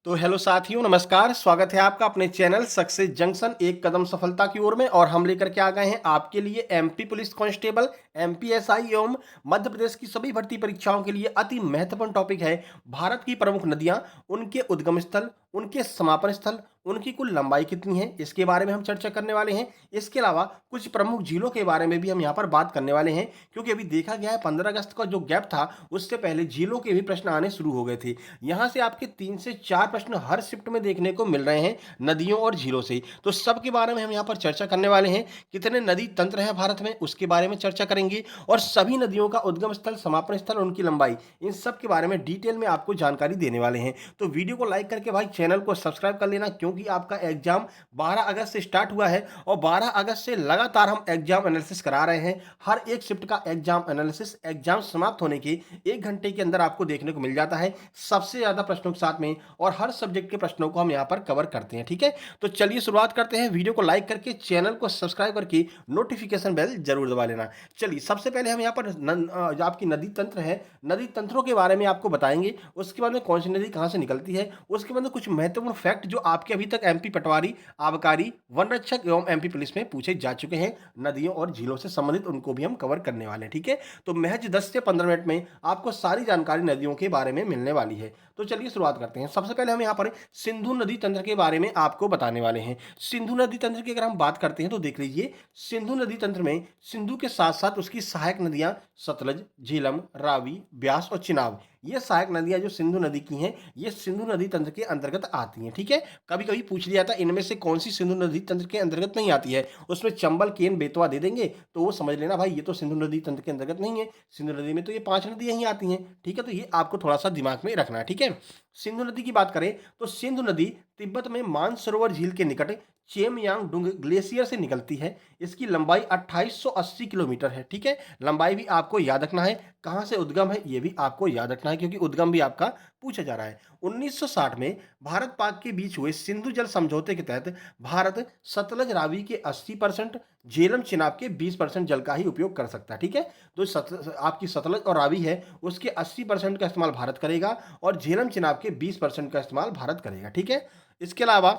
तो हेलो साथियों, नमस्कार। स्वागत है आपका अपने चैनल सक्सेस जंक्शन एक कदम सफलता की ओर में। और हम लेकर के आ गए हैं आपके लिए एमपी पुलिस कांस्टेबल, एमपीएसआई एवं मध्य प्रदेश की सभी भर्ती परीक्षाओं के लिए अति महत्वपूर्ण टॉपिक है भारत की प्रमुख नदियां, उनके उद्गम स्थल, उनके समापन स्थल, उनकी कुल लंबाई कितनी है, इसके बारे में हम चर्चा करने वाले हैं। इसके अलावा कुछ प्रमुख झीलों के बारे में भी हम यहाँ पर बात करने वाले हैं, क्योंकि अभी देखा गया है 15 अगस्त का जो गैप था उससे पहले झीलों के भी प्रश्न आने शुरू हो गए थे। यहाँ से आपके 3 से 4 प्रश्न हर शिफ्ट में देखने को मिल रहे हैं नदियों और झीलों से। तो सबके बारे में हम यहाँ पर चर्चा करने वाले हैं। कितने नदी तंत्र हैं भारत में उसके बारे में चर्चा करेंगे, और सभी नदियों का उद्गम स्थल, समापन स्थल, उनकी लंबाई, इन सब के बारे में डिटेल में आपको जानकारी देने वाले हैं। तो वीडियो को लाइक करके भाई चैनल को सब्सक्राइब कर लेना, क्योंकि आपका एग्जाम 12 अगस्त से स्टार्ट हुआ है और 12 अगस्त से लगातार हम एग्जाम एनालिसिस करा रहे हैं। हर एक शिफ्ट का एग्जाम एनालिसिस एग्जाम समाप्त होने के 1 घंटे के अंदर आपको देखने को मिल जाता है, सबसे ज्यादा प्रश्नों के साथ में, और हर सब्जेक्ट के प्रश्नों को हम यहाँ पर कवर करते हैं। ठीक है, तो चलिए शुरुआत करते हैं। वीडियो को लाइक करके चैनल को सब्सक्राइब करके नोटिफिकेशन बेल जरूर दबा लेना। चलिए सबसे पहले हम यहाँ पर जो आपकी नदी तंत्र है, नदी तंत्रों के बारे में आपको बताएंगे। उसके बाद में कौन सी नदी कहाँ से निकलती है, उसके बाद में कुछ महत्वपूर्ण फैक्ट जो आपके अभी तक एमपी पटवारी, आबकारी, वन रक्षक एवं एमपी पुलिस में पूछे जा चुके हैं नदियों और झीलों से संबंधित, उनको भी हम कवर करने वाले हैं। ठीक है, तो महज 10 से 15 मिनट में आपको सारी जानकारी नदियों के बारे में मिलने वाली है। तो चलिए शुरुआत करते हैं। सबसे पहले हम यहाँ पर सिंधु नदी तंत्र के बारे में आपको बताने वाले हैं। सिंधु नदी तंत्र की अगर हम बात करते हैं तो देख लीजिए, सिंधु नदी तंत्र में सिंधु के साथ साथ उसकी सहायक नदियां सतलज, झेलम, रावी, ब्यास और चिनाब, ये सहायक नदियां जो सिंधु नदी की हैं, ये सिंधु नदी तंत्र के अंतर्गत आती हैं। ठीक है, कभी कभी पूछ लिया था इनमें से कौन सी सिंधु नदी तंत्र के अंतर्गत नहीं आती है, उसमें चंबल, केन, बेतवा दे देंगे तो वो समझ लेना भाई ये तो सिंधु नदी तंत्र के अंतर्गत नहीं है। सिंधु नदी में तो ये 5 नदियां ही आती हैं। ठीक है, तो ये आपको थोड़ा सा दिमाग में रखना है। ठीक है, सिंधु नदी की बात करें तो सिंधु नदी तिब्बत में मानसरोवर झील के निकट चेमयांग डुंग ग्लेशियर से निकलती है। इसकी लंबाई 2880 किलोमीटर है। ठीक है, लंबाई भी आपको याद रखना है। कहां से उद्गम है ये भी आपको याद रखना है, क्योंकि उद्गम भी आपका पूछा जा रहा है। 1960 में भारत पाक के बीच हुए सिंधु जल समझौते के तहत भारत सतलज रावी के 80%, झेलम चिनाब के 20% जल का ही उपयोग कर सकता है। ठीक है, तो आपकी सतलज और रावी है उसके 80% का इस्तेमाल भारत करेगा, और झेलम चिनाब के 20% का इस्तेमाल भारत करेगा। ठीक है, इसके अलावा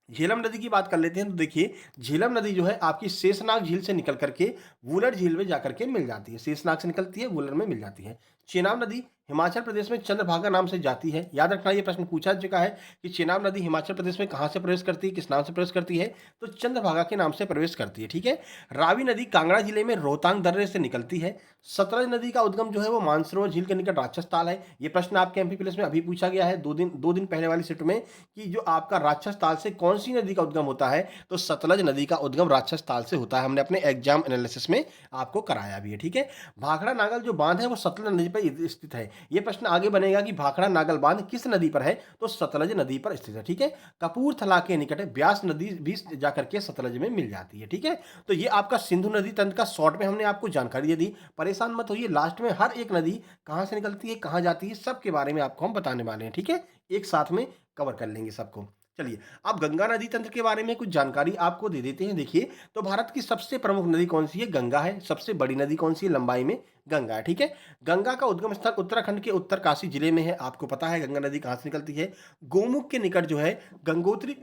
झेलम नदी की बात कर लेते हैं। तो देखिए, झेलम नदी जो है आपकी शेषनाग झील से निकल करके वुलर झील में जाकर के मिल जाती है। शेषनाग से निकलती है, वुलर में मिल जाती है। चेनाब नदी हिमाचल प्रदेश में चंद्रभागा नाम से जाती है। याद रखना, ये प्रश्न पूछा चुका है कि चेनाब नदी हिमाचल प्रदेश में कहाँ से प्रवेश करती है, किस नाम से प्रवेश करती है, तो चंद्रभागा के नाम से प्रवेश करती है। ठीक है, रावी नदी कांगड़ा जिले में रोहतांग दर्रे से निकलती है। सतलज नदी का उद्गम जो है वो मानसरोवर झील के निकट राक्षस ताल है। ये प्रश्न आपके एमपी पुलिस में अभी पूछा गया है दो दिन पहले वाली शिफ्ट में, कि जो आपका राक्षस ताल से कौन सी नदी का उद्गम होता है, तो सतलज नदी का उद्गम राक्षस ताल से होता है। हमने अपने एग्जाम एनालिसिस में आपको कराया भी है। ठीक है, भाखड़ा नागल जो बांध है वो सतलज नदी पर स्थित है। ये प्रश्न आगे बनेगा कि भाखड़ा नागल बांध किस नदी पर है, तो सतलज नदी पर स्थित है। ठीक है, कपूरथला के निकट ब्यास नदी भी जाकर के सतलज में मिल जाती है। ठीक है, तो ये आपका सिंधु नदी तंत्र का शॉर्ट में हमने आपको जानकारी दे दी। परेशान मत होइए, लास्ट में हर एक नदी कहां से निकलती है, कहां जाती है, सबके बारे में आपको हम बताने वाले हैं। ठीक है, एक साथ में कवर कर लेंगे सबको। चलिए, अब गंगा नदी तंत्र के बारे में कुछ जानकारी आपको दे देते हैं। देखिए, तो भारत की सबसे प्रमुख नदी कौन सी है, गंगा है। सबसे बड़ी नदी कौन सी है, लंबाई में गंगा है। ठीक है, गंगा का उद्गम स्थल उत्तराखंड के उत्तरकाशी जिले में है। आपको पता है गंगा नदी कहां से निकलती है, गोमुख के निकट जो है गंगोत्री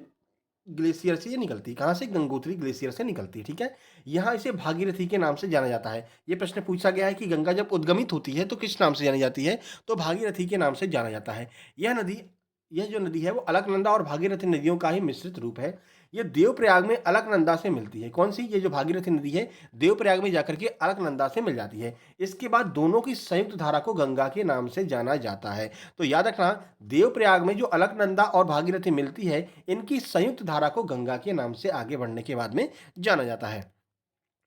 ग्लेशियर से ये निकलती है। कहां से, गंगोत्री ग्लेशियर से निकलती है। ठीक है, यहां इसे भागीरथी के नाम से जाना जाता है। ये प्रश्न पूछा गया है कि गंगा जब उद्गमित होती है तो किस नाम से जानी जाती है, तो भागीरथी के नाम से जाना जाता है। यह जो नदी है वो अलकनंदा और भागीरथी नदियों का ही मिश्रित रूप है। ये देवप्रयाग में अलकनंदा से मिलती है। कौन सी, ये जो भागीरथी नदी है देवप्रयाग में जाकर के अलकनंदा से मिल जाती है। इसके बाद दोनों की संयुक्त धारा को गंगा के नाम से जाना जाता है। तो याद रखना, देवप्रयाग में जो अलकनंदा और भागीरथी मिलती है, इनकी संयुक्त धारा को गंगा के नाम से आगे बढ़ने के बाद में जाना जाता है।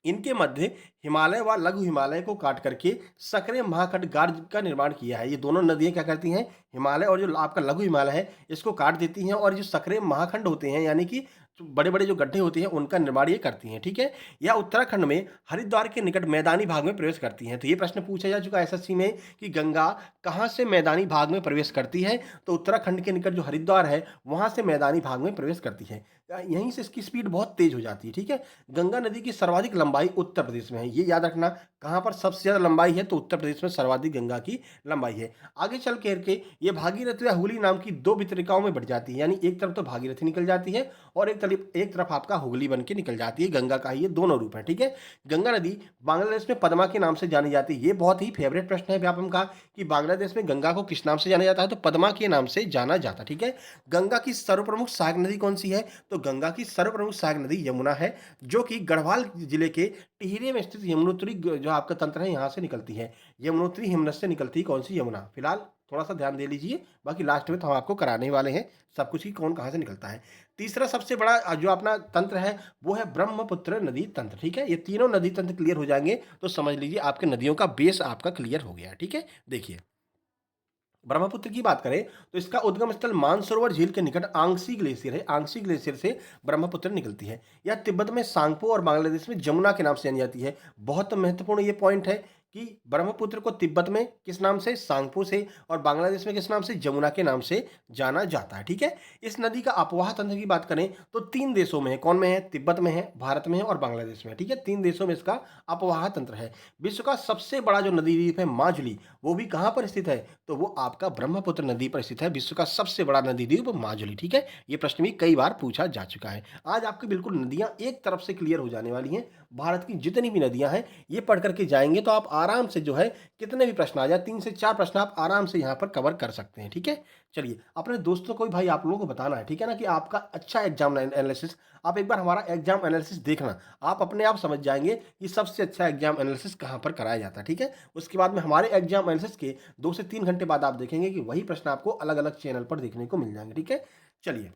इनके मध्य हिमालय व लघु हिमालय को काट करके सकरे महाखंड गार्ज का निर्माण किया है। ये दोनों नदियां क्या करती हैं, हिमालय और जो आपका लघु हिमालय है इसको काट देती हैं, और जो सकरे महाखंड होते हैं, यानी कि बड़े बड़े जो गड्ढे होते हैं उनका निर्माण ये करती हैं, ठीक है। या उत्तराखंड में हरिद्वार के निकट मैदानी भाग में प्रवेश करती हैं। तो ये प्रश्न पूछा जा चुका है एसएससी में कि गंगा कहाँ से मैदानी भाग में प्रवेश करती है, तो उत्तराखंड के निकट जो हरिद्वार है वहां से मैदानी भाग में प्रवेश करती है। यहीं से इसकी स्पीड बहुत तेज हो जाती है, ठीक है। गंगा नदी की सर्वाधिक लंबाई उत्तर प्रदेश में है, ये याद रखना। कहाँ पर सबसे ज्यादा लंबाई है, तो उत्तर प्रदेश में सर्वाधिक गंगा की लंबाई है। आगे चल के ये भागीरथी या हुगली नाम की दो वितरिकाओं में बढ़ जाती है, यानी एक तरफ तो भागीरथी निकल जाती है और एक तरफ आपका हुगली बन के निकल जाती है। गंगा का ये दोनों रूप है, ठीक है। गंगा नदी बांग्लादेश में पद्मा के नाम से जानी जाती है। ये बहुत ही फेवरेट प्रश्न है व्यापम का कि बांग्लादेश में गंगा को किस नाम से जाना जाता है, तो पद्मा के नाम से जाना जाता है, ठीक है। गंगा की सर्वप्रमुख सहायक नदी कौन सी है, तो गंगा की सर्वप्रमुख सहायक नदी यमुना है, जो कि गढ़वाल जिले के टिहरी में स्थित यमुनोत्री जो आपका तंत्र है यहाँ से निकलती है। यमुनोत्री हिमनद से निकलती है कौन सी, यमुना। फिलहाल थोड़ा सा ध्यान दे लीजिए, बाकी लास्ट में तो हम आपको कराने वाले हैं सब कुछ, ही कौन कहाँ से निकलता है। तीसरा सबसे बड़ा जो अपना तंत्र है वो है ब्रह्मपुत्र नदी तंत्र, ठीक है। ये तीनों नदी तंत्र क्लियर हो जाएंगे तो समझ लीजिए आपके नदियों का बेस आपका क्लियर हो गया, ठीक है। देखिए ब्रह्मपुत्र की बात करें तो इसका उद्गम स्थल मानसरोवर झील के निकट आंगसी ग्लेशियर है। आंगसी ग्लेशियर से ब्रह्मपुत्र निकलती है। यह तिब्बत में सांगपो और बांग्लादेश में जमुना के नाम से जानी जाती है। बहुत महत्वपूर्ण ये पॉइंट है कि ब्रह्मपुत्र को तिब्बत में किस नाम से, सांगपो से, और बांग्लादेश में किस नाम से, जमुना के नाम से जाना जाता है, ठीक है। इस नदी का अपवाह तंत्र की बात करें तो 3 देशों में है। कौन में है, तिब्बत में है, भारत में है और बांग्लादेश में है, ठीक है। 3 देशों में इसका अपवाह तंत्र है। विश्व का सबसे बड़ा जो नदी द्वीप है माजुली, वो भी कहां पर स्थित है, तो वो आपका ब्रह्मपुत्र नदी पर स्थित है। विश्व का सबसे बड़ा नदी द्वीप माजुली, ठीक है। ये प्रश्न भी कई बार पूछा जा चुका है। आज आपकी बिल्कुल नदियां एक तरफ से क्लियर हो जाने वाली हैं। भारत की जितनी भी नदियां हैं ये पढ़ करके जाएंगे तो आप आराम से जो है कितने भी प्रश्न आ जाए, 3 से 4 प्रश्न आप आराम से यहाँ पर कवर कर सकते हैं, ठीक है। चलिए अपने दोस्तों को भी भाई आप लोगों को बताना है, ठीक है ना, कि आपका अच्छा एग्जाम एनालिसिस, आप एक बार हमारा एग्जाम एनालिसिस देखना, आप अपने आप समझ जाएंगे कि सबसे अच्छा एग्जाम एनालिसिस कहाँ पर कराया जाता है, ठीक है। उसके बाद में हमारे एग्जाम एनालिसिस के 2 से 3 घंटे बाद आप देखेंगे कि वही प्रश्न आपको अलग अलग चैनल पर देखने को मिल जाएंगे, ठीक है। चलिए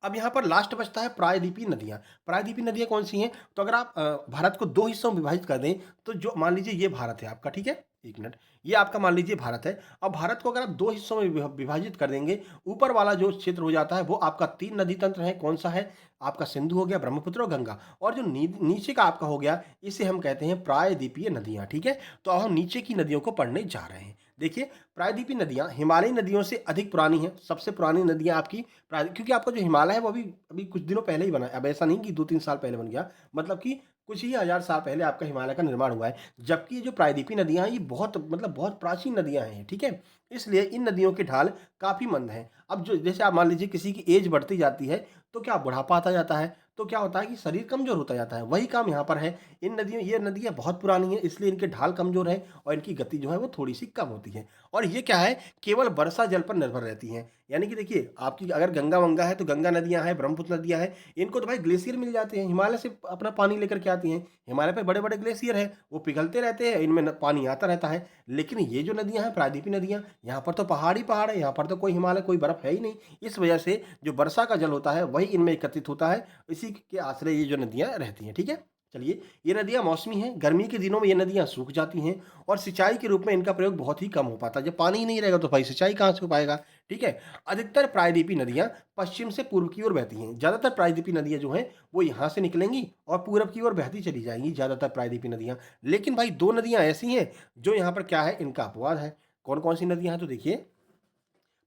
अब यहाँ पर लास्ट बचता है प्रायद्वीपीय नदियाँ। प्रायद्वीपीय नदियाँ कौन सी हैं, तो अगर आप भारत को 2 हिस्सों में विभाजित कर दें तो जो मान लीजिए ये भारत है आपका, ठीक है, एक मिनट, ये आपका मान लीजिए भारत है। अब भारत को अगर आप 2 हिस्सों में विभाजित कर देंगे, ऊपर वाला जो क्षेत्र हो जाता है वो आपका 3 नदी तंत्र है। कौन सा है, आपका सिंधु हो गया, ब्रह्मपुत्र और गंगा, और जो नीचे का आपका हो गया इसे हम कहते हैं प्रायद्वीपीय नदियाँ, ठीक है। तो अब हम नीचे की नदियों को पढ़ने जा रहे हैं। देखिए प्रायद्वीपीय नदियाँ हिमालयी नदियों से अधिक पुरानी हैं। सबसे पुरानी नदियाँ आपकी क्योंकि आपका जो हिमालय है वो अभी अभी कुछ दिनों पहले ही बना है। अब ऐसा नहीं कि 2-3 साल पहले बन गया, मतलब कि कुछ ही हजार साल पहले आपका हिमालय का निर्माण हुआ है। जबकि ये जो प्रायद्वीपीय नदियाँ हैं ये बहुत मतलब बहुत प्राचीन नदियाँ हैं, ठीक है। इसलिए इन नदियों के ढाल काफी मंद हैं। अब जो जैसे आप मान लीजिए किसी की एज बढ़ती जाती है तो क्या बुढ़ापा आता जाता है, तो क्या होता है कि शरीर कमजोर होता जाता है। वही काम यहाँ पर है। इन नदियों ये नदियाँ बहुत पुरानी हैं इसलिए इनके ढाल कमजोर है और इनकी गति जो है वो थोड़ी सी कम होती है। और ये क्या है, केवल वर्षा जल पर निर्भर रहती हैं। यानी कि देखिए आपकी अगर गंगा वंगा है तो गंगा नदियां हैं, ब्रह्मपुत्र नदियां हैं, इनको तो भाई ग्लेशियर मिल जाते हैं, हिमालय से अपना पानी लेकर के आती हैं। हिमालय पे बड़े बड़े ग्लेशियर हैं, वो पिघलते रहते हैं, इनमें पानी आता रहता है। लेकिन ये जो नदियां हैं प्रायद्वीपीय नदियां, यहाँ पर तो पहाड़ ही पहाड़ है, यहाँ पर तो कोई हिमालय कोई बर्फ है ही नहीं। इस वजह से जो वर्षा का जल होता है वही इनमें एकत्रित होता है, इसी के आश्रय ये जो नदियां रहती हैं, ठीक है। चलिए ये नदियां मौसमी हैं, गर्मी के दिनों में ये नदियां सूख जाती हैं और सिंचाई के रूप में इनका प्रयोग बहुत ही कम हो पाता है। जब पानी ही नहीं रहेगा तो भाई सिंचाई कहाँ से हो पाएगा, ठीक है। अधिकतर प्रायद्वीपीय नदियां पश्चिम से पूर्व की ओर बहती हैं। ज़्यादातर प्रायद्वीपीय नदियां जो हैं वो यहाँ से निकलेंगी और पूरब की ओर बहती चली जाएंगी ज़्यादातर प्रायद्वीपीय नदियां। लेकिन भाई 2 नदियां ऐसी हैं जो यहाँ पर क्या है, इनका अपवाद है। कौन कौन सी नदियां हैं, तो देखिए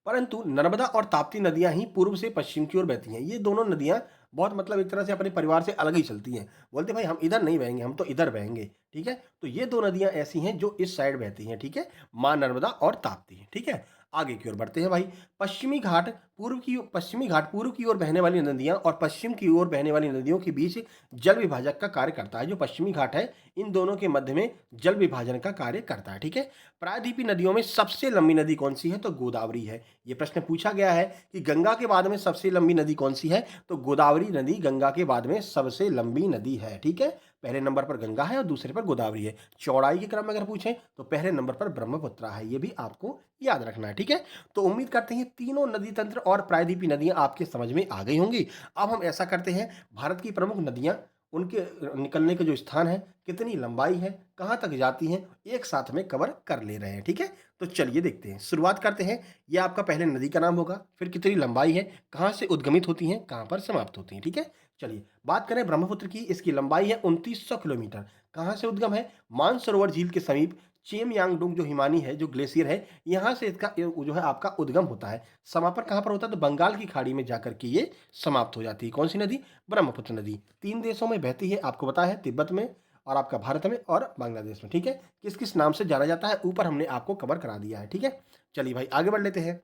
परंतु नर्मदा और ताप्ती नदियां ही पूर्व से पश्चिम की ओर बहती हैं। ये दोनों नदियां बहुत मतलब एक तरह से अपने परिवार से अलग ही चलती हैं। बोलते भाई हम इधर नहीं बहेंगे, हम तो इधर बहेंगे, ठीक है। तो ये 2 नदियां ऐसी हैं जो इस साइड बहती हैं, ठीक है, माँ नर्मदा और ताप्ती, ठीक है। आगे की ओर बढ़ते हैं भाई। पश्चिमी घाट पूर्व की ओर बहने वाली नदियां और पश्चिम की ओर बहने वाली नदियों के बीच जल विभाजक का कार्य करता है। जो पश्चिमी घाट है इन दोनों के मध्य में जल विभाजन का कार्य करता है, ठीक है। प्रायद्वीपीय नदियों में सबसे लंबी नदी कौन सी है, तो गोदावरी है। ये प्रश्न पूछा गया है कि गंगा के बाद में सबसे लंबी नदी कौन सी है, तो गोदावरी नदी गंगा के बाद में सबसे लंबी नदी है, ठीक है। पहले नंबर पर गंगा है और दूसरे पर गोदावरी है। चौड़ाई के क्रम में अगर पूछें तो पहले नंबर पर ब्रह्मपुत्र है, ये भी आपको याद रखना है, ठीक है। तो उम्मीद करते हैं तीनों नदी तंत्र और प्रायद्वीपीय नदियां आपके समझ में आ गई होंगी। अब हम ऐसा करते हैं, भारत की प्रमुख नदियां उनके निकलने के जो स्थान है, कितनी लंबाई है, कहाँ तक जाती हैं, एक साथ में कवर कर ले रहे हैं। ठीक है, तो चलिए देखते हैं, शुरुआत करते हैं। ये आपका पहले नदी का नाम होगा, फिर कितनी लंबाई है, कहाँ से उद्गमित होती हैं, कहाँ पर समाप्त होती हैं। ठीक है, चलिए बात करें ब्रह्मपुत्र की। इसकी लंबाई है 2900 किलोमीटर। कहाँ से उद्गम है? मानसरोवर झील के समीप चेमयांगडोंग जो हिमानी है, जो ग्लेशियर है, यहाँ से इसका जो है आपका उद्गम होता है। समापन कहाँ पर होता है? तो बंगाल की खाड़ी में जाकर के ये समाप्त हो जाती है। कौन सी नदी? ब्रह्मपुत्र नदी। 3 देशों में बहती है, आपको पता है, तिब्बत में और आपका भारत में और बांग्लादेश में। ठीक है, किस किस नाम से जाना जाता है ऊपर हमने आपको कवर करा दिया है। ठीक है, चलिए भाई आगे बढ़ लेते हैं।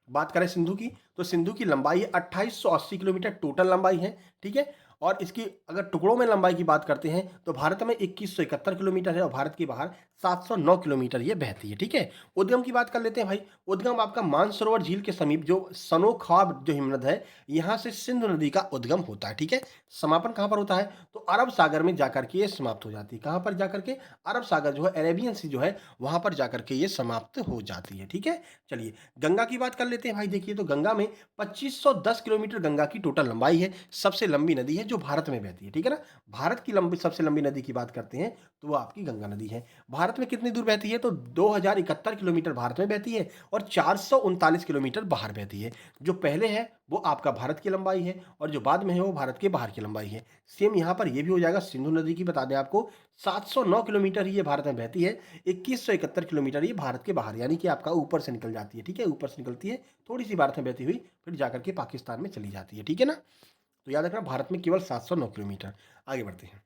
बात करें सिंधु की, तो सिंधु की लंबाई है 2880 किलोमीटर टोटल लंबाई है। ठीक है, और इसकी अगर टुकड़ों में लंबाई की बात करते हैं तो भारत में 2171 किलोमीटर है और भारत के बाहर 709 किलोमीटर ये बहती है। ठीक है, उद्गम की बात कर लेते हैं भाई। उद्गम आपका मानसरोवर झील के समीप जो सनोख्वाब जो हिमनद है, यहाँ से सिंधु नदी का उद्गम होता है। ठीक है, समापन कहाँ पर होता है? तो अरब सागर में जाकर के ये समाप्त हो जाती है। कहाँ पर जाकर के? अरब सागर जो है, अरेबियन सी जो है, वहां पर जाकर के ये समाप्त हो जाती है। ठीक है, चलिए गंगा की बात कर लेते हैं भाई। देखिए, तो गंगा में 2510 किलोमीटर गंगा की टोटल लंबाई है। सबसे लंबी नदी है जो भारत में बहती है। ठीक है ना, भारत की लंबी सबसे लंबी नदी की बात करते हैं तो वो आपकी गंगा नदी है। भारत में कितनी दूर बहती है? तो 2071 किलोमीटर भारत में बहती है और 439 किलोमीटर बाहर बहती है। जो पहले है वो आपका भारत की लंबाई है और जो बाद में है वो भारत के बाहर की लंबाई है। सेम यहाँ पर ये भी हो जाएगा। सिंधु नदी की बता दें आपको, 709 किलोमीटर ही ये भारत में बहती है, 2171 किलोमीटर ये भारत के बाहर, यानी कि आपका ऊपर से निकल जाती है। ठीक है, ऊपर से निकलती है, थोड़ी सी भारत में बहती हुई फिर जाकर के पाकिस्तान में चली जाती है। ठीक है ना, तो याद रखना भारत में केवल 709 किलोमीटर। आगे बढ़ते हैं।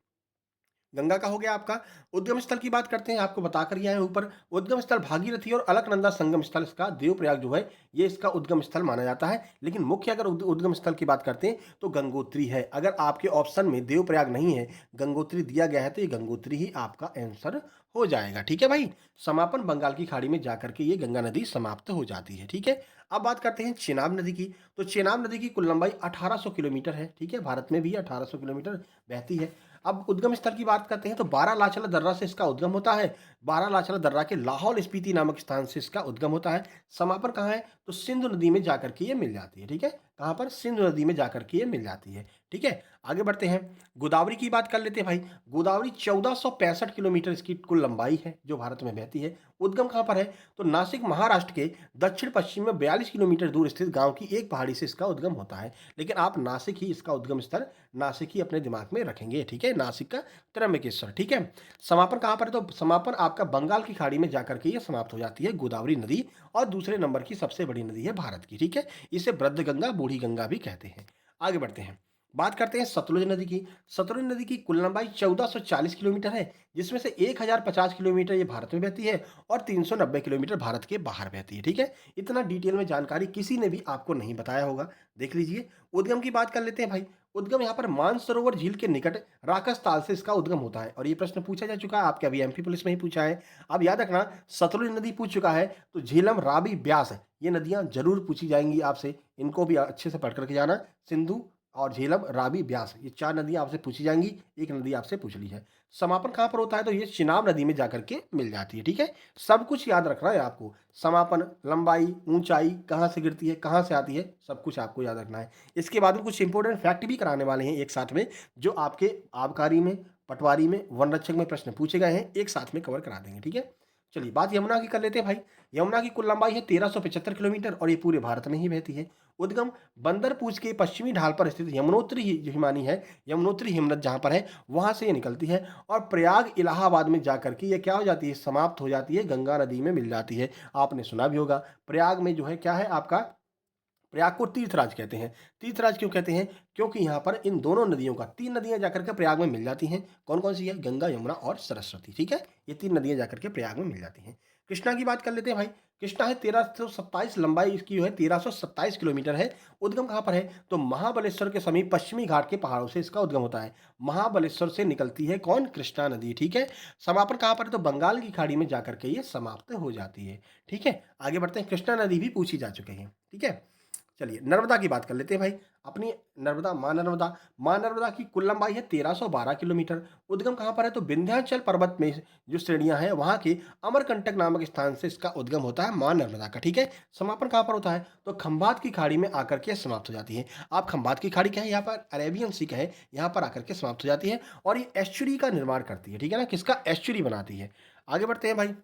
गंगा का हो गया आपका। उद्गम स्थल की बात करते हैं, आपको बता कर गया है ऊपर। उद्गम स्थल भागीरथी और अलकनंदा संगम स्थल इसका देवप्रयाग जो है ये इसका उद्गम स्थल माना जाता है। लेकिन मुख्य अगर उद्गम स्थल की बात करते हैं तो गंगोत्री है। अगर आपके ऑप्शन में देवप्रयाग नहीं है, गंगोत्री दिया गया है, तो ये गंगोत्री ही आपका आंसर हो जाएगा। ठीक है भाई, समापन बंगाल की खाड़ी में जाकर के ये गंगा नदी समाप्त हो जाती है। ठीक है, अब बात करते हैं चेनाब नदी की। तो चेनाब नदी की कुल लंबाई 1800 किलोमीटर है। ठीक है, भारत में भी 1800 किलोमीटर बहती है। अब उद्गम स्थल की बात करते हैं तो बारालाचाला दर्रा से इसका उद्गम होता है। बारालाचाला दर्रा के लाहौल स्पीति नामक स्थान से इसका उद्गम होता है। समापन कहाँ है? तो सिंधु नदी में जाकर के ये मिल जाती है। ठीक है, कहाँ पर? सिंधु नदी में जाकर के ये मिल जाती है। ठीक है, आगे बढ़ते हैं। गोदावरी की बात कर लेते हैं भाई। गोदावरी 1465 किलोमीटर इसकी कुल लंबाई है जो भारत में बहती है। उद्गम कहाँ पर है? तो नासिक महाराष्ट्र के दक्षिण पश्चिम में 42 किलोमीटर दूर स्थित गांव की एक पहाड़ी से इसका उद्गम होता है। लेकिन आप नासिक ही इसका उद्गम स्थल, नासिक ही अपने दिमाग में रखेंगे। ठीक है, नासिक का त्र्यंबकेश्वर। ठीक है, समापन कहाँ पर है? तो समापन आपका बंगाल की खाड़ी में जाकर के ये समाप्त हो जाती है, गोदावरी नदी, और दूसरे नंबर की सबसे बड़ी नदी है भारत की। ठीक है, इसे वृद्ध गंगा, बूढ़ी गंगा भी कहते हैं। आगे बढ़ते हैं, बात करते हैं सतलुज नदी की। सतलुज नदी की कुल लंबाई 1440 किलोमीटर है, जिसमें से 1050 किलोमीटर ये भारत में बहती है और 390 किलोमीटर भारत के बाहर बहती है। ठीक है, इतना डिटेल में जानकारी किसी ने भी आपको नहीं बताया होगा, देख लीजिए। उद्गम की बात कर लेते हैं भाई। उद्गम यहाँ पर मानसरोवर झील के निकट राकस ताल से इसका उद्गम होता है और ये प्रश्न पूछा जा चुका है आपके, अभी एमपी पुलिस में ही पूछा है। अब याद रखना, सतलुज नदी पूछ चुका है तो झेलम, रावी, ब्यास, ये नदियां जरूर पूछी जाएंगी आपसे, इनको भी अच्छे से पढ़ करके जाना। सिंधु और झेलम, रावी, ब्यास, ये 4 नदियां आपसे पूछी जाएंगी, एक नदी आपसे पूछ ली है। समापन कहाँ पर होता है? तो ये चिनाब नदी में जाकर के मिल जाती है। ठीक है, सब कुछ याद रखना है आपको। समापन, लंबाई, ऊंचाई, कहाँ से गिरती है, कहाँ से आती है, सब कुछ आपको याद रखना है। इसके बाद में कुछ इंपॉर्टेंट फैक्ट भी कराने वाले हैं एक साथ में, जो आपके आबकारी में, पटवारी में, वन रक्षक में प्रश्न पूछे गए हैं, एक साथ में कवर करा देंगे। ठीक है, चलिए बात यमुना की कर लेते हैं भाई। यमुना की कुल लंबाई है 1375 किलोमीटर और ये पूरे भारत में ही बहती है। उद्गम बंदरपूछ के पश्चिमी ढाल पर स्थित यमुनोत्री जो हिमानी है, यमुनोत्री हिमनद जहाँ पर है, वहाँ से ये निकलती है और प्रयाग इलाहाबाद में जाकर के ये क्या हो जाती है? समाप्त हो जाती है, गंगा नदी में मिल जाती है। आपने सुना भी होगा, प्रयाग में जो है क्या है आपका, प्रयाग को तीर्थराज कहते हैं। तीर्थराज क्यों कहते हैं? क्योंकि यहाँ पर इन दोनों नदियों का, 3 नदियाँ जाकर के प्रयाग में मिल जाती हैं। कौन कौन सी है? गंगा, यमुना और सरस्वती। ठीक है, ये 3 नदियाँ जाकर के प्रयाग में मिल जाती हैं। कृष्णा की बात कर लेते हैं भाई। कृष्णा है 1327, लंबाई इसकी जो है 1327 किलोमीटर है। उद्गम कहाँ पर है? तो महाबलेश्वर के समीप पश्चिमी घाट के पहाड़ों से इसका उद्गम होता है। महाबलेश्वर से निकलती है कौन? कृष्णा नदी। ठीक है, समापन कहाँ पर है? तो बंगाल की खाड़ी में जाकर के ये समाप्त हो जाती है। ठीक है, आगे बढ़ते हैं। कृष्णा नदी भी पूछी जा चुकी है। ठीक है, चलिए नर्मदा की बात कर लेते हैं भाई। अपनी नर्मदा, माँ नर्मदा की कुल लंबाई है 1312 किलोमीटर। उद्गम कहाँ पर है? तो विंध्याचल पर्वत में जो श्रेणियां हैं वहाँ के अमरकंटक नामक स्थान से इसका उद्गम होता है माँ नर्मदा का। ठीक है, समापन कहाँ पर होता है? तो खंभात की खाड़ी में आकर के समाप्त हो जाती है। आप खंभात की खाड़ी क्या है? यहाँ पर अरेबियन सी का है, यहाँ पर आकर के समाप्त हो जाती है और ये एस्चुरी का निर्माण करती है। ठीक है ना, किसका? एस्चुरी बनाती है। आगे बढ़ते हैं भाई।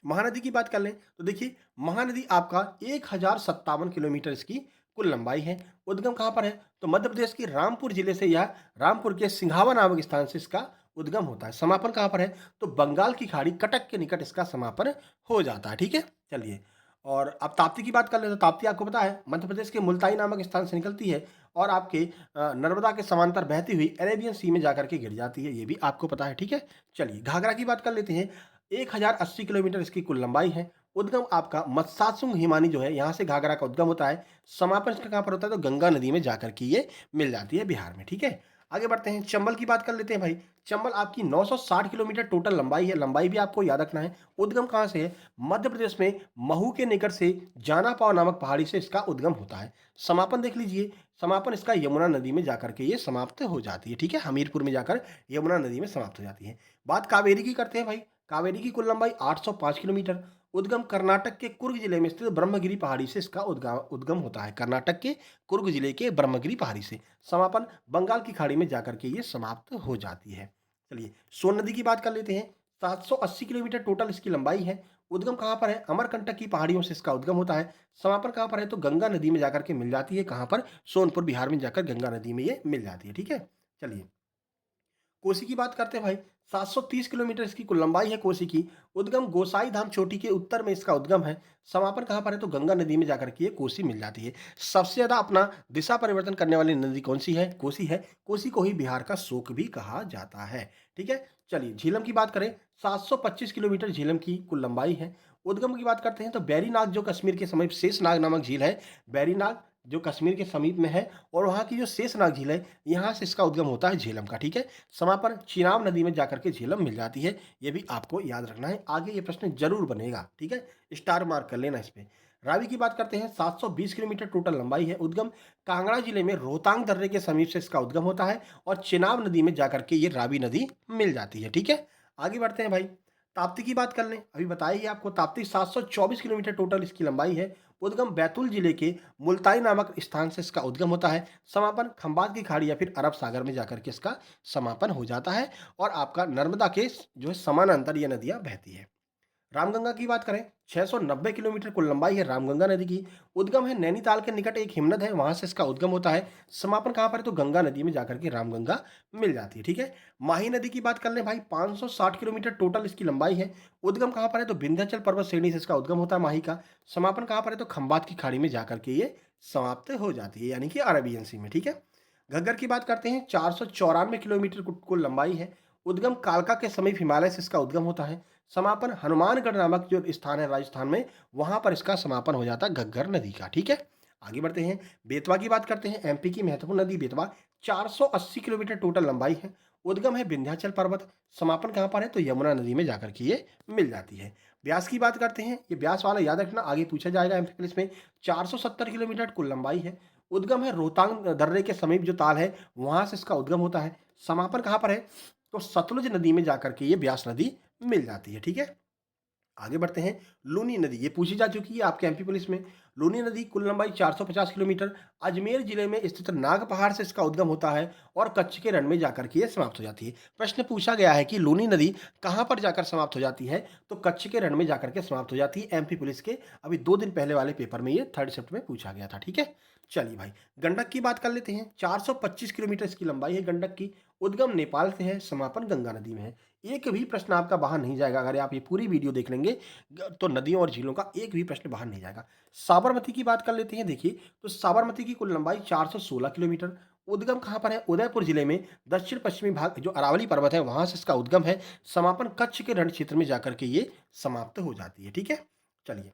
महानदी की बात कर लें तो देखिए महानदी आपका 1057 किलोमीटर इसकी कुल लंबाई है। उद्गम कहाँ पर है? तो मध्य प्रदेश की रामपुर जिले से या रामपुर के सिंघावा नामक स्थान से इसका उद्गम होता है। समापन कहाँ पर है? तो बंगाल की खाड़ी कटक के निकट इसका समापन हो जाता है। ठीक है, चलिए। और अब ताप्ती की बात कर ले तो ताप्ती आपको पता है मध्य प्रदेश के मुल्ताई नामक स्थान से निकलती है और आपके नर्मदा के समांतर बहती हुई अरेबियन सी में जाकर के गिर जाती है, ये भी आपको पता है। ठीक है, चलिए घाघरा की बात कर लेते हैं। 1080 किलोमीटर इसकी कुल लंबाई है। उद्गम आपका मत्सासुंग हिमानी जो है यहाँ से घाघरा का उद्गम होता है। समापन इसका कहाँ पर होता है? तो गंगा नदी में जाकर के ये मिल जाती है बिहार में। ठीक है, आगे बढ़ते हैं। चंबल की बात कर लेते हैं भाई। चंबल आपकी 960 किलोमीटर टोटल लंबाई है। लंबाई भी आपको याद रखना है। उद्गम कहाँ से है? मध्य प्रदेश में महू के निकट से जाना पाव नामक पहाड़ी से इसका उद्गम होता है। समापन देख लीजिए, समापन इसका यमुना नदी में जाकर के ये समाप्त हो जाती है। ठीक है, हमीरपुर में जाकर यमुना नदी में समाप्त हो जाती है। बात कावेरी की करते हैं भाई। कावेरी की कुल लंबाई 805 किलोमीटर। उद्गम कर्नाटक के कुर्ग जिले में स्थित ब्रह्मगिरी पहाड़ी से इसका उद्गम होता है। कर्नाटक के कुर्ग जिले के ब्रह्मगिरी पहाड़ी से। समापन बंगाल की खाड़ी में जाकर के ये समाप्त हो जाती है। चलिए सोन नदी की बात कर लेते हैं। 780 किलोमीटर टोटल इसकी लंबाई है। उद्गम कहाँ पर है? अमरकंटक की पहाड़ियों से इसका उद्गम होता है। समापन कहाँ पर है? तो गंगा नदी में जाकर के मिल जाती है। कहाँ पर? सोनपुर बिहार में जाकर गंगा नदी में ये मिल जाती है। ठीक है, चलिए कोसी की बात करते हैं भाई। 730 किलोमीटर इसकी कुल लंबाई है कोसी की। उद्गम गोसाई धाम चोटी के उत्तर में इसका उद्गम है। समापन कहाँ पर है? तो गंगा नदी में जाकर के ये कोसी मिल जाती है। सबसे ज्यादा अपना दिशा परिवर्तन करने वाली नदी कौन सी है? कोसी है। कोसी को ही बिहार का शोक भी कहा जाता है। ठीक है, चलिए झीलम की बात करें। 725 किलोमीटर झीलम की कुल लंबाई है। उद्गम की बात करते हैं तो बैरीनाग जो कश्मीर के समीप शेषनाग नामक झील है, बैरीनाग जो कश्मीर के समीप में है और वहाँ की जो शेषनाग झील है यहाँ से इसका उद्गम होता है झेलम का। ठीक है, समापन चिनाब नदी में जाकर के झेलम मिल जाती है। ये भी आपको याद रखना है, आगे ये प्रश्न जरूर बनेगा। ठीक है, स्टार मार्क कर लेना इस पे। रावी की बात करते हैं। 720 किलोमीटर टोटल लंबाई है। उद्गम कांगड़ा जिले में रोहतांग दर्रे के समीप से इसका उद्गम होता है और चिनाब नदी में जाकर के ये रावी नदी मिल जाती है। ठीक है, आगे बढ़ते हैं भाई। ताप्ती की बात कर लें, अभी बताया ही आपको। ताप्ती 724 किलोमीटर टोटल इसकी लंबाई है। उद्गम बैतूल जिले के मुल्ताई नामक स्थान से इसका उद्गम होता है। समापन खंबात की खाड़ी या फिर अरब सागर में जाकर के इसका समापन हो जाता है और आपका नर्मदा के जो है समानांतर ये नदियां बहती है। रामगंगा की बात करें, 690 किलोमीटर कुल लंबाई है रामगंगा नदी की। उद्गम है नैनीताल के निकट एक हिमनद है, वहां से इसका उद्गम होता है। समापन कहाँ पर है? तो गंगा नदी में जाकर के रामगंगा मिल जाती है। ठीक है, माही नदी की बात कर लें भाई। 560 किलोमीटर टोटल इसकी लंबाई है। उद्गम कहाँ पर है? तो विंध्याचल पर्वत श्रेणी से इसका उद्गम होता है माही का। समापन कहाँ पर है? तो खंबात की खाड़ी में जाकर के ये समाप्त हो जाती है, यानी कि अरबियन सी में। ठीक है, घग्गर की बात करते हैं। 494 किलोमीटर कुल लंबाई है। उद्गम कालका के समीप हिमालय से इसका उद्गम होता है। समापन हनुमानगढ़ नामक जो स्थान है राजस्थान में, वहां पर इसका समापन हो जाता है घग्गर नदी का। ठीक है, आगे बढ़ते हैं। बेतवा की बात करते हैं। एमपी की महत्वपूर्ण नदी बेतवा। 480 किलोमीटर टोटल लंबाई है। उद्गम है विंध्याचल पर्वत। समापन कहाँ पर है? तो यमुना नदी में जाकर के ये मिल जाती है। ब्यास की बात करते हैं। ये ब्यास वाला याद रखना, आगे पूछा जाएगा एमपी पुलिस में। 470 किलोमीटर कुल लंबाई है। उद्गम है रोहतांग दर्रे के समीप जो ताल है वहां से इसका उद्गम होता है। समापन कहाँ पर है? तो सतलुज नदी में जाकर के ये ब्यास नदी मिल जाती है। ठीक है, आगे बढ़ते हैं। लूनी नदी ये पूछी जा चुकी है आपके एमपी पुलिस में। लूनी नदी कुल लंबाई 450 किलोमीटर। अजमेर जिले में स्थित नाग पहाड़ से इसका उद्गम होता है और कच्छ के रण में जाकर के ये समाप्त हो जाती है। प्रश्न पूछा गया है कि लूनी नदी कहाँ पर जाकर समाप्त हो जाती है? तो कच्छ के रण में जाकर के समाप्त हो जाती है एमपी पुलिस के अभी 2 दिन पहले वाले पेपर में, ये थर्ड शिफ्ट में पूछा गया था। ठीक है, चलिए भाई गंडक की बात कर लेते हैं। 425 किलोमीटर इसकी लंबाई है गंडक की। उद्गम नेपाल से है, समापन गंगा नदी में है। एक भी प्रश्न आपका बाहर नहीं जाएगा, अगर आप ये पूरी वीडियो देख लेंगे तो नदियों और झीलों का एक भी प्रश्न बाहर नहीं जाएगा। साबरमती की बात कर लेते हैं। देखिए तो साबरमती की कुल लंबाई 416 किलोमीटर। उद्गम कहाँ पर है? उदयपुर जिले में दक्षिण पश्चिमी भाग जो अरावली पर्वत है वहां से इसका उद्गम है। समापन कच्छ के रण क्षेत्र में जाकर के ये समाप्त हो जाती है। ठीक है, चलिए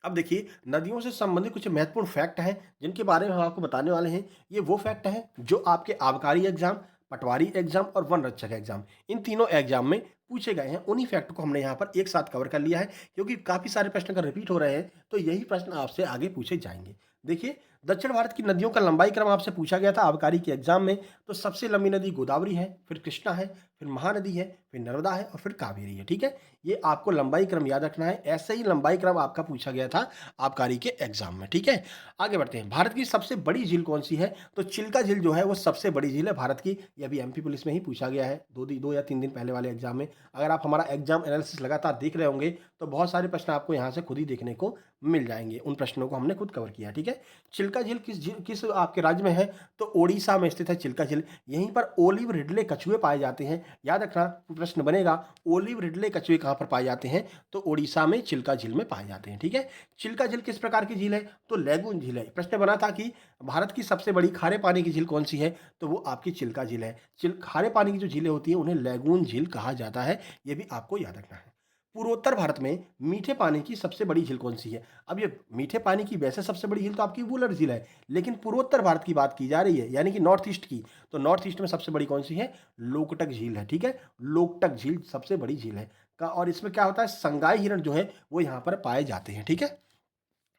अब देखिए नदियों से संबंधित कुछ महत्वपूर्ण फैक्ट हैं जिनके बारे में हम आपको बताने वाले हैं। ये वो फैक्ट हैं जो आपके आबकारी एग्जाम, पटवारी एग्जाम और वन रक्षक एग्जाम, इन तीनों एग्जाम में पूछे गए हैं उन्हीं फैक्ट को हमने यहाँ पर एक साथ कवर कर लिया है, क्योंकि काफ़ी सारे प्रश्न अगर रिपीट हो रहे हैं तो यही प्रश्न आपसे आगे पूछे जाएंगे। देखिए, दक्षिण भारत की नदियों का लंबाई क्रम आपसे पूछा गया था आबकारी के एग्जाम में। तो सबसे लंबी नदी गोदावरी है, फिर कृष्णा है, फिर महानदी है, फिर नर्मदा है और फिर कावेरी है। ठीक है, ये आपको लंबाई क्रम याद रखना है। ऐसे ही लंबाई क्रम आपका पूछा गया था आबकारी के एग्जाम में। ठीक है, आगे बढ़ते हैं। भारत की सबसे बड़ी झील कौन सी है? तो चिल्का झील जो है वो सबसे बड़ी झील है भारत की। ये भी एमपी पुलिस में ही पूछा गया है दो या तीन दिन पहले वाले एग्जाम में। अगर आप हमारा एग्जाम एनालिसिस लगातार देख रहे होंगे तो बहुत सारे प्रश्न आपको यहाँ से खुद ही देखने को मिल जाएंगे। उन प्रश्नों को हमने खुद कवर किया। ठीक है, चिल्का झील किस आपके राज्य में है? तो ओडिशा में स्थित है चिल्का झील। यहीं पर ओलिव रिडले कछुए पाए जाते हैं। याद रखना, प्रश्न बनेगा ओलिव रिडले कछुए कहाँ पर पाए जाते हैं? तो ओडिशा में चिल्का झील में पाए जाते हैं। ठीक है, चिल्का झील किस प्रकार की झील है? तो लैगून झील है। प्रश्न बना था कि भारत की सबसे बड़ी खारे पानी की झील कौन सी है? तो वो आपकी चिल्का झील है। खारे पानी की जो झीलें होती हैं उन्हें लैगून झील कहा जाता है। ये भी आपको याद रखना है। पूर्वोत्तर भारत में मीठे पानी की सबसे बड़ी झील कौन सी है? अब ये मीठे पानी की वैसे सबसे बड़ी झील तो आपकी वुलर झील है, लेकिन पूर्वोत्तर भारत की बात की जा रही है, यानी कि नॉर्थ ईस्ट की। तो नॉर्थ ईस्ट में सबसे बड़ी कौन सी है? लोकटक झील है। ठीक है, लोकटक झील सबसे बड़ी झील है का। और इसमें क्या होता है, संगाई हिरण जो है वो यहाँ पर पाए जाते हैं। ठीक है,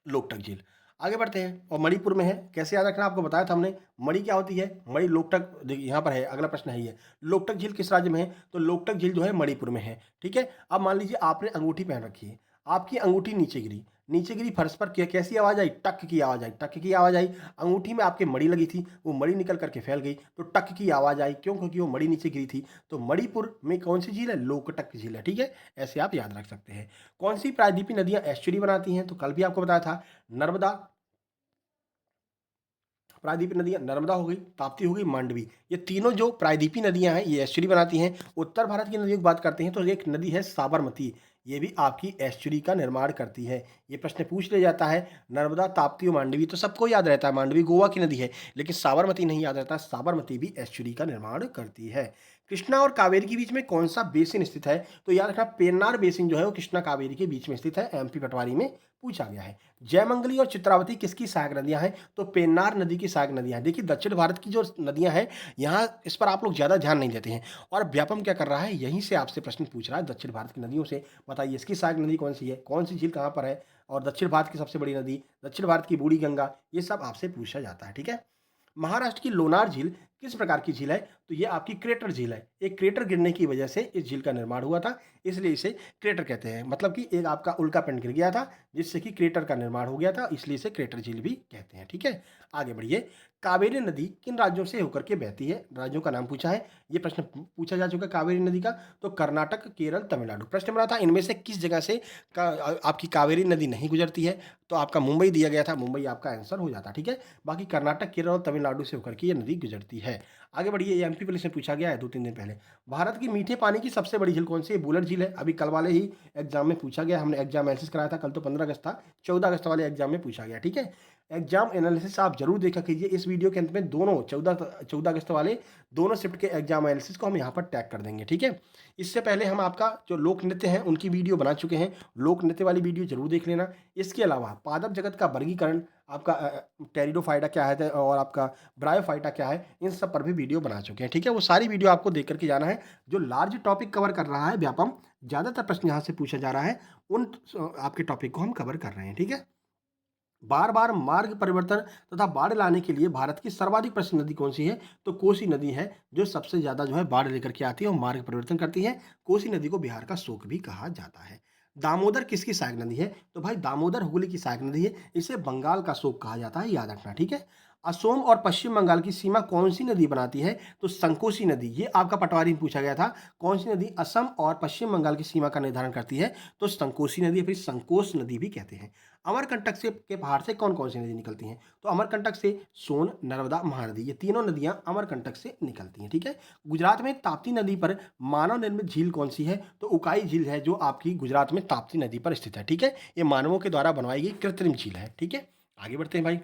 लोकटक झील। आगे बढ़ते हैं, और मणिपुर में है। कैसे याद रखना, आपको बताया था हमने। मणि क्या होती है? मणि लोकटक, देखिए यहाँ पर है, अगला प्रश्न है ये। लोकटक झील किस राज्य में है? तो लोकटक झील जो है मणिपुर में है। ठीक है, अब मान लीजिए आपने अंगूठी पहन रखी है, आपकी अंगूठी नीचे गिरी, नीचे गिरी फर्श पर, कैसी आवाज आई? टक की आवाज आई, टक की आवाज आई। अंगूठी में आपके मणि लगी थी, वो मणि निकल करके फैल गई तो टक की आवाज आई। क्यों? क्योंकि वो मणि नीचे गिरी थी। तो मणिपुर में कौन सी झील है? लोकटक झील है। ठीक है, ऐसे आप याद रख सकते हैं। कौन सी प्रायद्वीपीय नदियां एस्चुरी बनाती हैं? तो कल भी आपको बताया था, नर्मदा। प्रायद्वीपीय नदियां नर्मदा हो गई, ताप्ती हो गई, मांडवी। ये तीनों जो प्रायद्वीपीय नदियां हैं ये एस्चुरी बनाती हैं। उत्तर भारत की नदियों की बात करते हैं तो एक नदी है साबरमती, ये भी आपकी एस्चुरी का निर्माण करती है। ये प्रश्न पूछ लिया जाता है। नर्मदा, ताप्ती और मांडवी तो सबको याद रहता है, मांडवी गोवा की नदी है, लेकिन साबरमती नहीं याद रहता। साबरमती भी एस्चुरी का निर्माण करती है। कृष्णा और कावेरी के बीच में कौन सा बेसिन स्थित है? तो याद रखना, पेन्नार बेसिन जो है वो कृष्णा कावेरी के बीच में स्थित है। एमपी पटवारी में पूछा गया है। जयमंगली और चित्रावती किसकी सहायक नदियां हैं? तो पेन्नार नदी की सहायक नदियां हैं। देखिए, दक्षिण भारत की जो नदियां हैं यहाँ इस पर आप लोग ज्यादा ध्यान नहीं देते हैं। और व्यापम क्या कर रहा है, यहीं से आपसे प्रश्न पूछ रहा है दक्षिण भारत की नदियों से। बताइए इसकी सहायक नदी कौन सी है, कौन सी झील कहाँ पर है, और दक्षिण भारत की सबसे बड़ी नदी, दक्षिण भारत की बूढ़ी गंगा, ये सब आपसे पूछा जाता है। ठीक है, महाराष्ट्र की लोनार झील किस प्रकार की झील है? तो ये आपकी क्रेटर झील है। एक क्रेटर गिरने की वजह से इस झील का निर्माण हुआ था, इसलिए इसे क्रेटर कहते हैं। मतलब कि एक आपका उल्का पिंड गिर गया था जिससे कि क्रेटर का निर्माण हो गया था, इसलिए इसे क्रेटर झील भी कहते हैं। ठीक है, आगे बढ़िए। कावेरी नदी किन राज्यों से होकर के बहती है? राज्यों का नाम पूछा है, ये प्रश्न पूछा जा चुका है कावेरी नदी का। तो कर्नाटक, केरल, तमिलनाडु। प्रश्न बना था इनमें से किस जगह से आपकी कावेरी नदी नहीं गुजरती है? तो आपका मुंबई दिया गया था, मुंबई आपका आंसर हो जाता। ठीक है, बाकी कर्नाटक, केरल और तमिलनाडु से होकर के ये नदी गुजरती है। आगे बढ़िए, ये एमपी पुलिस में पूछा गया है 2-3 दिन पहले। भारत की मीठे पानी की सबसे बड़ी झील कौन सी है? बुलर झील है। अभी कल वाले ही एग्जाम में पूछा गया, हमने एग्जाम एनालिसिस कराया था, कल तो 15 अगस्त था, 14 अगस्त वाले एग्जाम में पूछा गया। ठीक है, एग्जाम एनालिसिस आप जरूर देखा कीजिए। इस वीडियो के अंत में दोनों 14 अगस्त वाले दोनों शिफ्ट के एग्जाम एनालिसिस को हम यहाँ पर टैग कर देंगे। ठीक है, इससे पहले हम आपका जो लोक नृत्य हैं उनकी वीडियो बना चुके हैं, लोक नृत्य वाली वीडियो जरूर देख लेना। इसके अलावा पादप जगत का वर्गीकरण, आपका टेरिडोफाइटा क्या है और आपका ब्रायोफाइटा क्या है, इन सब पर भी वीडियो बना चुके हैं। ठीक है, वो सारी वीडियो आपको देख करके जाना है। जो लार्ज टॉपिक कवर कर रहा है व्यापम, ज़्यादातर प्रश्न यहाँ से पूछा जा रहा है, उन आपके टॉपिक को हम कवर कर रहे हैं। ठीक है, बार बार मार्ग परिवर्तन तथा बाढ़ लाने के लिए भारत की सर्वाधिक प्रसिद्ध नदी कौन सी है? तो कोसी नदी है, जो सबसे ज्यादा जो है बाढ़ लेकर के आती है और मार्ग परिवर्तन करती है। कोसी नदी को बिहार का शोक भी कहा जाता है। दामोदर किसकी सहायक नदी है? तो भाई दामोदर हुगली की सहायक नदी है, इसे बंगाल का शोक कहा जाता है, याद रखना। ठीक है, असोम और पश्चिम बंगाल की सीमा कौन सी नदी बनाती है? तो संकोसी नदी। ये आपका पटवारी में पूछा गया था, कौन सी नदी असम और पश्चिम बंगाल की सीमा का निर्धारण करती है? तो संकोसी नदी, फिर संकोच नदी भी कहते हैं। अमरकंटक से के पहाड़ से कौन कौन सी नदी निकलती हैं? तो अमरकंटक से सोन, नर्मदा, महानदी, ये तीनों नदियां अमरकंटक से निकलती हैं। ठीक है, गुजरात में ताप्ती नदी पर मानव निर्मित झील कौन सी है? तो उकाई झील है, जो आपकी गुजरात में ताप्ती नदी पर स्थित है। ठीक है, ये मानवों के द्वारा बनवाई गई कृत्रिम झील है। ठीक है, आगे बढ़ते हैं भाई।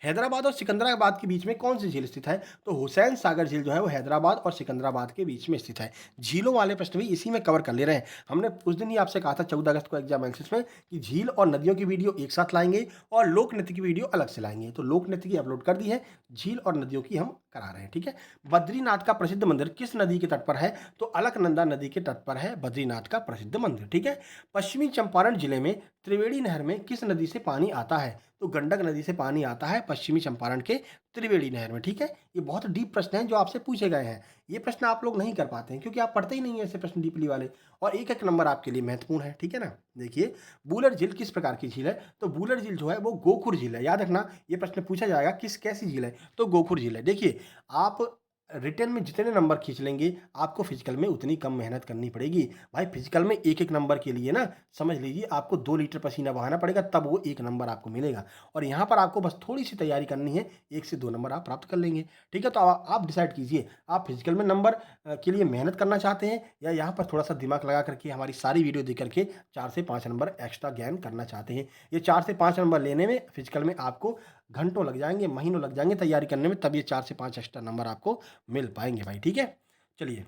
हैदराबाद और सिकंदराबाद के बीच में कौन सी झील स्थित है? तो हुसैन सागर झील जो है वो हैदराबाद और सिकंदराबाद के बीच में स्थित है। झीलों वाले प्रश्न भी इसी में कवर कर ले रहे हैं। हमने उस दिन ही आपसे कहा था 14 अगस्त को एग्जाम एनालिसिस में कि झील और नदियों की वीडियो एक साथ लाएंगे और लोक नृत्य की वीडियो अलग से लाएंगे। तो लोक नृत्य की अपलोड कर दी है, झील और नदियों की हम करा रहे हैं। ठीक है। बद्रीनाथ का प्रसिद्ध मंदिर किस नदी के तट पर है? तो अलकनंदा नदी के तट पर है बद्रीनाथ का प्रसिद्ध मंदिर। ठीक है। पश्चिमी चंपारण जिले में त्रिवेणी नहर में किस नदी से पानी आता है? तो गंडक नदी से पानी आता है पश्चिमी चंपारण के त्रिवेणी नहर में। ठीक है। ये बहुत डीप प्रश्न हैं जो आपसे पूछे गए हैं। ये प्रश्न आप लोग नहीं कर पाते हैं क्योंकि आप पढ़ते ही नहीं है ऐसे प्रश्न डीपली वाले, और एक एक नंबर आपके लिए महत्वपूर्ण है। ठीक है ना। देखिए, बूलर झील किस प्रकार की झील है? तो बूलर झील जो है वो गोखुर झील है। याद रखना, ये प्रश्न पूछा जाएगा किस कैसी झील है, तो गोखुर झील है। देखिए, आप रिटर्न में जितने नंबर खींच लेंगे आपको फिजिकल में उतनी कम मेहनत करनी पड़ेगी। भाई फिजिकल में एक एक नंबर के लिए ना समझ लीजिए आपको 2 लीटर पसीना बहाना पड़ेगा, तब वो एक नंबर आपको मिलेगा। और यहाँ पर आपको बस थोड़ी सी तैयारी करनी है, 1 से 2 नंबर आप प्राप्त कर लेंगे। ठीक है। तो आप डिसाइड कीजिए, आप फिजिकल में नंबर के लिए मेहनत करना चाहते हैं या यहाँ पर थोड़ा सा दिमाग लगा करके हमारी सारी वीडियो देख करके 4 से 5 नंबर एक्स्ट्रा ज्ञान करना चाहते हैं। ये 4 से 5 नंबर लेने में फिजिकल में आपको घंटों लग जाएंगे, महीनों लग जाएंगे तैयारी करने में, तब ये 4 से 5 एक्स्ट्रा नंबर आपको मिल पाएंगे भाई। ठीक है। चलिए,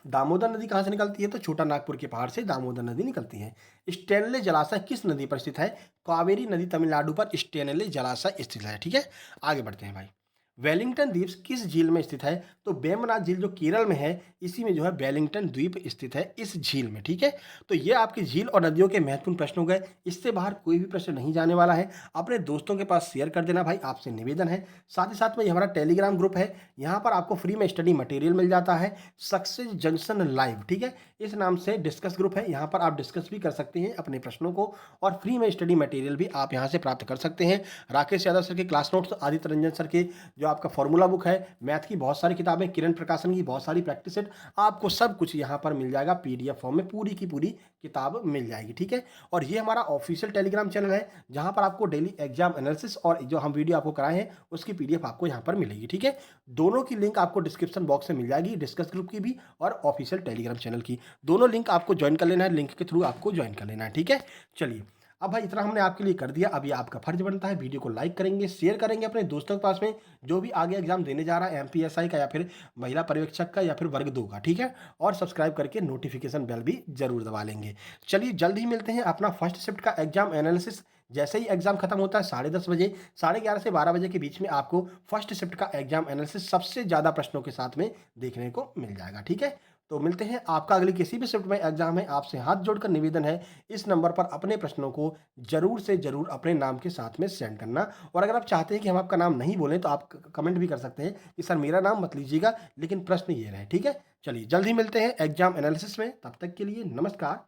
दामोदर नदी कहाँ से निकलती है? तो छोटा नागपुर के पहाड़ से दामोदर नदी निकलती है। स्टेनले जलाशय किस नदी पर स्थित है? कावेरी नदी तमिलनाडु पर स्टेनले जलाशय स्थित है। ठीक है। आगे बढ़ते हैं भाई। वेलिंगटन द्वीप किस झील में स्थित है? तो वेम्बनाथ झील जो केरल में है, इसी में जो है वेलिंगटन द्वीप स्थित है, इस झील में। ठीक है। तो ये आपकी झील और नदियों के महत्वपूर्ण प्रश्न हो गए। इससे बाहर कोई भी प्रश्न नहीं जाने वाला है। अपने दोस्तों के पास शेयर कर देना भाई, आपसे निवेदन है। साथ ही साथ में ये हमारा टेलीग्राम ग्रुप है, यहाँ पर आपको फ्री में स्टडी मटेरियल मिल जाता है, सक्सेस जंक्शन लाइव। ठीक है। इस नाम से डिस्कस ग्रुप है, यहाँ पर आप डिस्कस भी कर सकते हैं अपने प्रश्नों को, और फ्री में स्टडी मटेरियल भी आप यहाँ से प्राप्त कर सकते हैं। राकेश यादव सर के class notes, Aditya Ranjan sir के जो आपका फॉर्मूला बुक है, मैथ की बहुत सारी किताबें, किरण प्रकाशन की बहुत सारी प्रैक्टिस सेट, आपको सब कुछ यहाँ पर मिल जाएगा पीडीएफ फॉर्म में, पूरी की पूरी किताब मिल जाएगी। ठीक है। और ये हमारा ऑफिशियल टेलीग्राम चैनल है, जहाँ पर आपको डेली एग्जाम एनालिसिस और जो हम वीडियो आपको कराए हैं उसकी पीडीएफ आपको यहाँ पर मिलेगी। ठीक है। दोनों की लिंक आपको डिस्क्रिप्शन बॉक्स में मिल जाएगी, डिस्कस ग्रुप की भी और ऑफिशियल टेलीग्राम चैनल की। दोनों लिंक आपको ज्वाइन कर लेना है, लिंक के थ्रू आपको ज्वाइन कर लेना है। ठीक है। चलिए, अब भाई इतना हमने आपके लिए कर दिया। अब ये आपका फर्ज बनता है, वीडियो को लाइक करेंगे, शेयर करेंगे अपने दोस्तों के पास में, जो भी आगे एग्जाम देने जा रहा है एमपीएसआई का या फिर महिला पर्यवेक्षक का या फिर वर्ग 2 का। ठीक है। और सब्सक्राइब करके नोटिफिकेशन बेल भी जरूर दबा लेंगे। चलिए, जल्द ही मिलते हैं अपना फर्स्ट शिफ्ट का एग्जाम एनालिसिस। जैसे ही एग्जाम खत्म होता है 10:30 बजे, 11:30 से 12 बजे के बीच में आपको फर्स्ट शिफ्ट का एग्जाम एनालिसिस सबसे ज़्यादा प्रश्नों के साथ में देखने को मिल जाएगा। ठीक है। तो मिलते हैं। आपका अगली किसी भी शिफ्ट में एग्जाम है, आपसे हाथ जोड़कर निवेदन है, इस नंबर पर अपने प्रश्नों को जरूर से जरूर अपने नाम के साथ में सेंड करना। और अगर आप चाहते हैं कि हम आपका नाम नहीं बोलें तो आप कमेंट भी कर सकते हैं कि सर मेरा नाम मत लीजिएगा, लेकिन प्रश्न ये रहे। ठीक है। चलिए, जल्द ही मिलते हैं एग्जाम एनालिसिस में, तब तक के लिए नमस्कार।